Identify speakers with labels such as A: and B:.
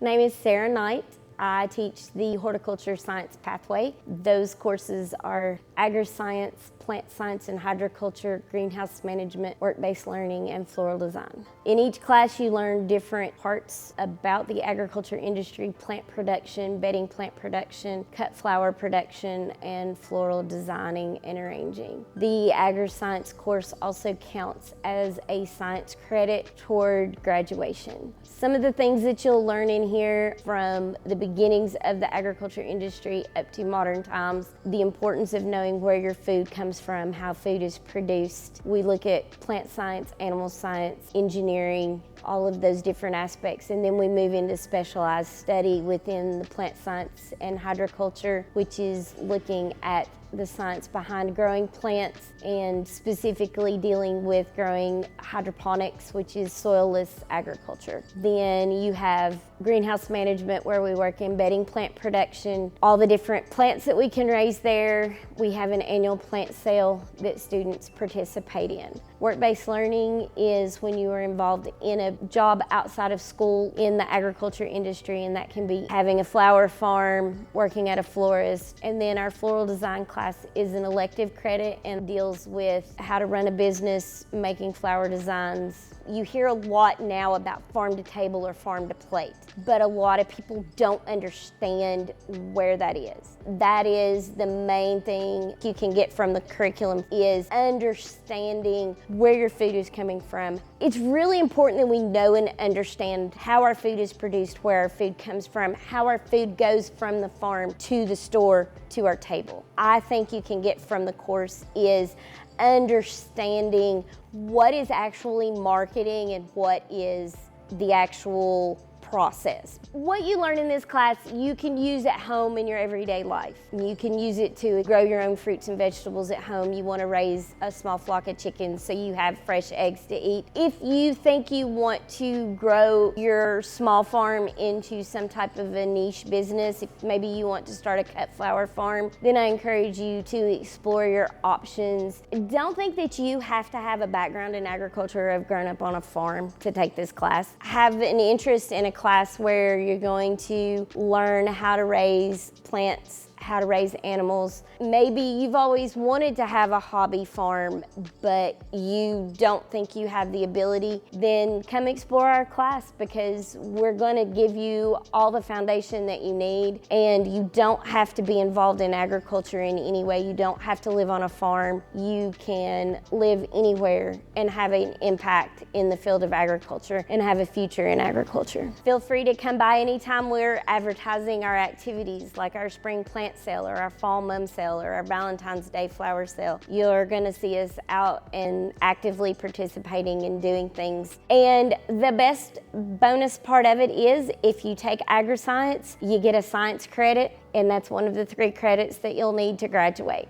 A: My name is Sarah Knight. I teach the Horticulture Science Pathway. Those courses are agri-science, plant science and hydroculture, greenhouse management, work-based learning, and floral design. In each class you learn different parts about the agriculture industry, plant production, bedding plant production, cut flower production, and floral designing and arranging. The agri-science course also counts as a science credit toward graduation. Some of the things that you'll learn in here, from the beginnings of the agriculture industry up to modern times, the importance of knowing where your food comes from, how food is produced. We look at plant science, animal science, engineering, all of those different aspects, and then we move into specialized study within the plant science and hydroculture, which is looking at the science behind growing plants and specifically dealing with growing hydroponics, which is soilless agriculture. Then you have greenhouse management, where we work in bedding plant production, all the different plants that we can raise there. We have an annual plant sale that students participate in. Work-based learning is when you are involved in a job outside of school in the agriculture industry, and that can be having a flower farm, working at a florist. And then our floral design class is an elective credit and deals with how to run a business, making flower designs. You hear a lot now about farm to table or farm to plate, but a lot of people don't understand where that is. That is the main thing you can get from the curriculum, is understanding where your food is coming from. It's really important that we know and understand how our food is produced, where our food comes from, how our food goes from the farm to the store to our table. I think you can get from the course is understanding what is actually marketing and what is the actual process. What you learn in this class, you can use at home in your everyday life. You can use it to grow your own fruits and vegetables at home. You want to raise a small flock of chickens so you have fresh eggs to eat. If you think you want to grow your small farm into some type of a niche business, if maybe you want to start a cut flower farm, then I encourage you to explore your options. Don't think that you have to have a background in agriculture or have grown up on a farm to take this class. Have an interest in a class where you're going to learn how to raise plants, how to raise animals. Maybe you've always wanted to have a hobby farm, but you don't think you have the ability, then come explore our class, because we're gonna give you all the foundation that you need, and you don't have to be involved in agriculture in any way. You don't have to live on a farm. You can live anywhere and have an impact in the field of agriculture and have a future in agriculture. Feel free to come by anytime. We're advertising our activities, like our spring plant sale or our fall mum sale or our Valentine's Day flower sale. You're gonna see us out and actively participating and doing things. And the best bonus part of it is, if you take agri-science, you get a science credit, and that's one of the 3 credits that you'll need to graduate.